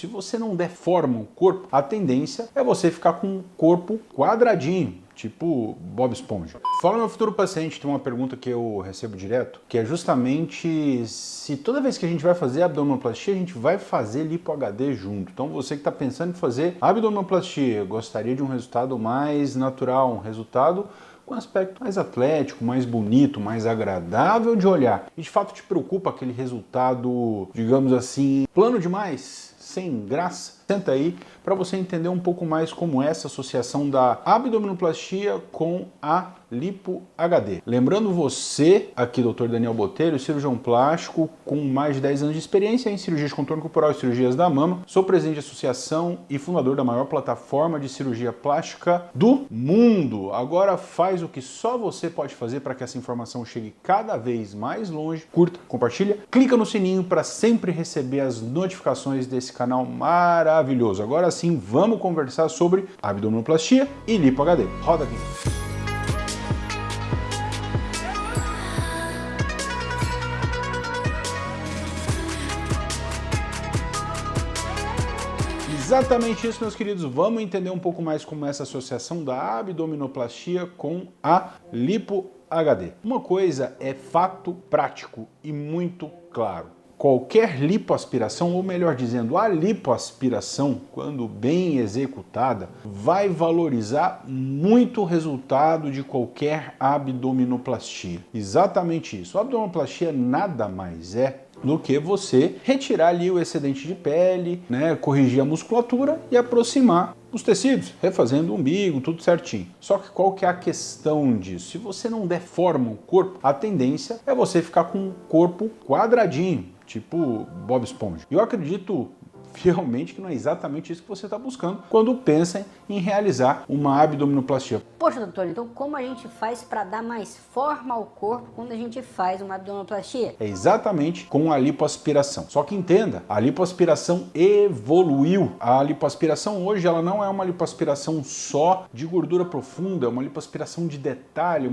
Se você não deforma o corpo, a tendência é você ficar com um corpo quadradinho, tipo Bob Esponja. Fala, meu futuro paciente, tem uma pergunta que eu recebo direto, que é justamente se toda vez que a gente vai fazer abdominoplastia, a gente vai fazer lipo HD junto. Então você que está pensando em fazer abdominoplastia, gostaria de um resultado mais natural, um resultado com um aspecto mais atlético, mais bonito, mais agradável de olhar. E de fato te preocupa aquele resultado, digamos assim, plano demais? Sem graça? Senta aí para você entender um pouco mais como é essa associação da abdominoplastia com a lipo HD. Lembrando você, aqui Dr. Daniel Botelho, cirurgião plástico com mais de 10 anos de experiência em cirurgia de contorno corporal e cirurgias da mama, sou presidente de associação e fundador da maior plataforma de cirurgia plástica do mundo. Agora faz o que só você pode fazer para que essa informação chegue cada vez mais longe. Curta, compartilha, clica no sininho para sempre receber as notificações desse canal maravilhoso. Agora sim, vamos conversar sobre abdominoplastia e lipo HD. Roda aqui. Exatamente isso, meus queridos. Vamos entender um pouco mais como é essa associação da abdominoplastia com a lipo HD. Uma coisa é fato prático e muito claro. Qualquer lipoaspiração, ou melhor dizendo, a lipoaspiração, quando bem executada, vai valorizar muito o resultado de qualquer abdominoplastia. Exatamente isso. A abdominoplastia nada mais é do que você retirar ali o excedente de pele, né, corrigir a musculatura e aproximar os tecidos, refazendo o umbigo, tudo certinho. Só que qual que é a questão disso? Se você não deforma o corpo, a tendência é você ficar com um corpo quadradinho, tipo Bob Esponja. Eu acredito realmente que não é exatamente isso que você está buscando quando pensa em realizar uma abdominoplastia. Poxa, doutor, então como a gente faz para dar mais forma ao corpo quando a gente faz uma abdominoplastia? É exatamente com a lipoaspiração. Só que entenda, a lipoaspiração evoluiu. A lipoaspiração hoje ela não é uma lipoaspiração só de gordura profunda, é uma lipoaspiração de detalhe,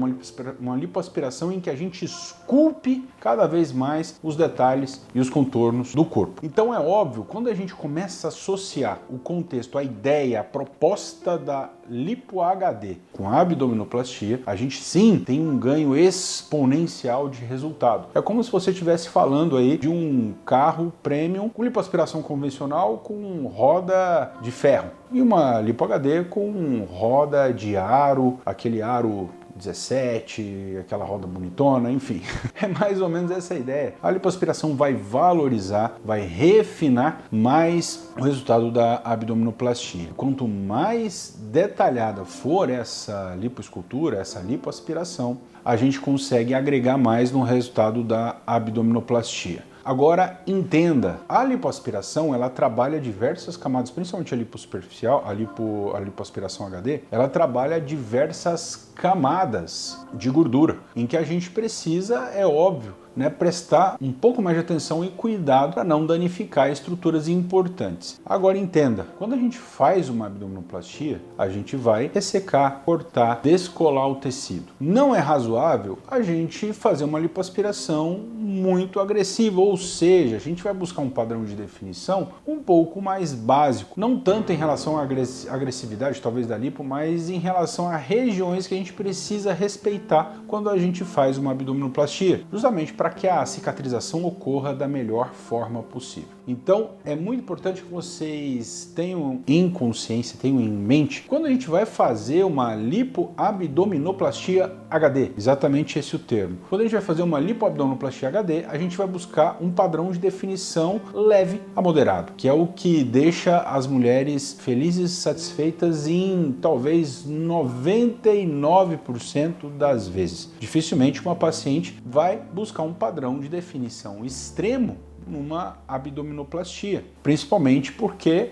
uma lipoaspiração em que a gente esculpe cada vez mais os detalhes e os contornos do corpo. Então é óbvio, quando a gente começa a associar o contexto, a ideia, a proposta da lipo HD com a abdominoplastia, a gente sim tem um ganho exponencial de resultado. É como se você estivesse falando aí de um carro premium com lipoaspiração convencional com roda de ferro e uma lipo HD com roda de aro, aquele aro 17, aquela roda bonitona, enfim. É mais ou menos essa a ideia. A lipoaspiração vai valorizar, vai refinar mais o resultado da abdominoplastia. Quanto mais detalhada for essa lipoescultura, essa lipoaspiração, a gente consegue agregar mais no resultado da abdominoplastia. Agora entenda, a lipoaspiração ela trabalha diversas camadas, principalmente a liposuperficial, a lipoaspiração HD, ela trabalha diversas camadas de gordura, em que a gente precisa, é óbvio, né, prestar um pouco mais de atenção e cuidado para não danificar estruturas importantes. Agora entenda, quando a gente faz uma abdominoplastia, a gente vai ressecar, cortar, descolar o tecido. Não é razoável a gente fazer uma lipoaspiração muito agressiva, ou seja, a gente vai buscar um padrão de definição um pouco mais básico, não tanto em relação à agressividade talvez da lipo, mas em relação a regiões que a gente precisa respeitar quando a gente faz uma abdominoplastia, justamente para que a cicatrização ocorra da melhor forma possível. Então é muito importante que vocês tenham em consciência, tenham em mente, quando a gente vai fazer uma lipoabdominoplastia HD, exatamente esse é o termo. Quando a gente vai fazer uma lipoabdominoplastia HD, a gente vai buscar um padrão de definição leve a moderado, que é o que deixa as mulheres felizes e satisfeitas em talvez 99% das vezes. Dificilmente uma paciente vai buscar um padrão de definição extremo numa abdominoplastia, principalmente porque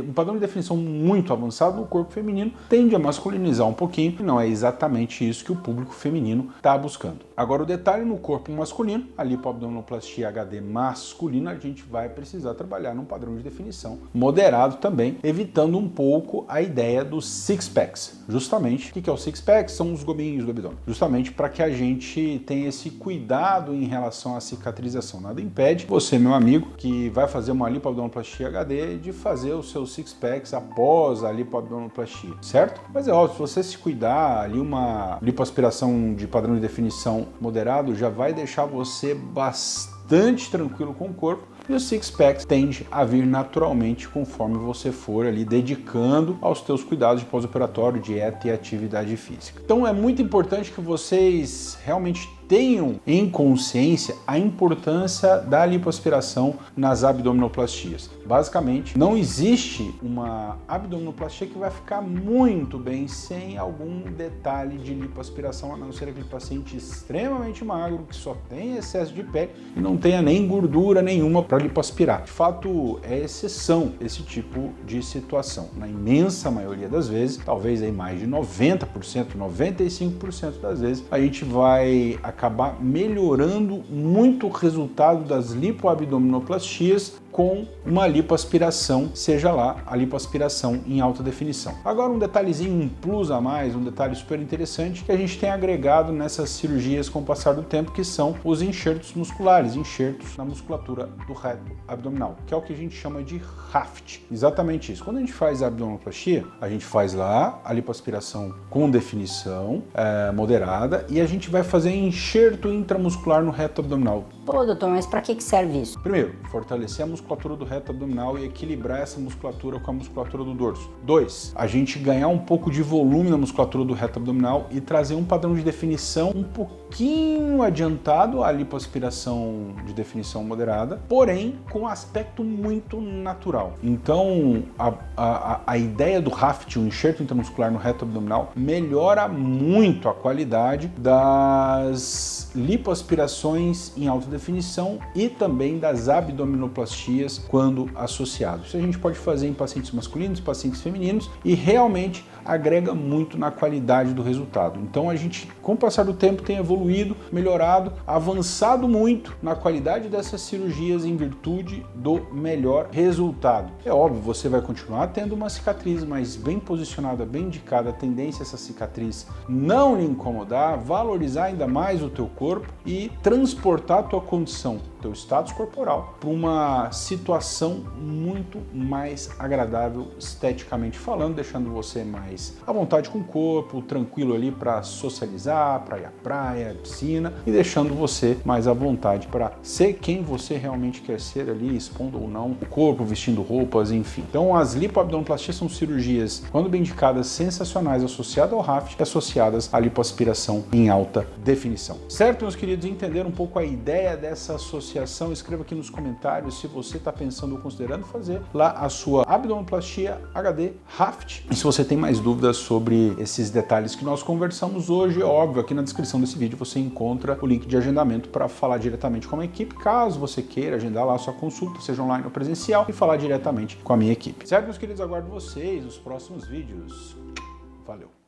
um padrão de definição muito avançado no corpo feminino tende a masculinizar um pouquinho e não é exatamente isso que o público feminino está buscando. Agora o detalhe no corpo masculino, a lipoabdominoplastia HD masculina, a gente vai precisar trabalhar num padrão de definição moderado também, evitando um pouco a ideia dos six packs. Justamente, o que é o six pack? São os gominhos do abdômen. Justamente para que a gente tenha esse cuidado em relação à cicatrização. Nada impede você, meu amigo, que vai fazer uma lipoabdominoplastia HD, de fazer os seus six packs após a lipoabdominoplastia, certo? Mas é óbvio, se você se cuidar, ali uma lipoaspiração de padrão de definição moderado já vai deixar você bastante tranquilo com o corpo. E o six packs tende a vir naturalmente conforme você for ali dedicando aos teus cuidados de pós-operatório, dieta e atividade física. Então é muito importante que vocês realmente tenham em consciência a importância da lipoaspiração nas abdominoplastias. Basicamente, não existe uma abdominoplastia que vai ficar muito bem sem algum detalhe de lipoaspiração, a não ser aquele paciente extremamente magro, que só tem excesso de pele e não tenha nem gordura nenhuma para lipoaspirar. De fato, é exceção esse tipo de situação. Na imensa maioria das vezes, talvez aí mais de 90%, 95% das vezes, a gente vai acabar melhorando muito o resultado das lipoabdominoplastias com uma lipoaspiração, seja lá a lipoaspiração em alta definição. Agora um detalhezinho, um plus a mais, um detalhe super interessante que a gente tem agregado nessas cirurgias com o passar do tempo, que são os enxertos musculares, enxertos na musculatura do reto abdominal, que é o que a gente chama de Haft. Exatamente isso. Quando a gente faz a abdominoplastia, a gente faz lá a lipoaspiração com definição moderada e a gente vai fazer enxerto intramuscular no reto abdominal. Pô, doutor, mas para que serve isso? Primeiro, fortalecer a musculatura do reto abdominal e equilibrar essa musculatura com a musculatura do dorso. 2, a gente ganhar um pouco de volume na musculatura do reto abdominal e trazer um padrão de definição um pouquinho adiantado à lipoaspiração de definição moderada, porém com um aspecto muito natural. Então, a ideia do Haft, o enxerto intramuscular no reto abdominal, melhora muito a qualidade das lipoaspirações em alta definição e também das abdominoplastias quando associado. Isso a gente pode fazer em pacientes masculinos, pacientes femininos e realmente agrega muito na qualidade do resultado. Então a gente, com o passar do tempo, tem evoluído, melhorado, avançado muito na qualidade dessas cirurgias em virtude do melhor resultado. É óbvio, você vai continuar tendo uma cicatriz, mas bem posicionada, bem indicada, a tendência é essa cicatriz não lhe incomodar, valorizar ainda mais o teu corpo e transportar a tua condição, teu status corporal, para uma situação muito mais agradável esteticamente falando, deixando você mais à vontade com o corpo, tranquilo ali para socializar, para ir à praia, piscina, e deixando você mais à vontade para ser quem você realmente quer ser ali, expondo ou não o corpo, vestindo roupas, enfim. Então as lipoabdominoplastias são cirurgias, quando bem indicadas, sensacionais, associadas ao Haft e associadas à lipoaspiração em alta definição. Certo, meus queridos? Entenderam um pouco a ideia dessa associação? Escreva aqui nos comentários se você está pensando ou considerando fazer lá a sua abdominoplastia HD Haft. E se você tem mais dúvidas sobre esses detalhes que nós conversamos hoje, é óbvio, aqui na descrição desse vídeo você encontra o link de agendamento para falar diretamente com a minha equipe, caso você queira agendar lá a sua consulta, seja online ou presencial, e falar diretamente com a minha equipe. Certo, meus queridos? Aguardo vocês nos próximos vídeos. Valeu!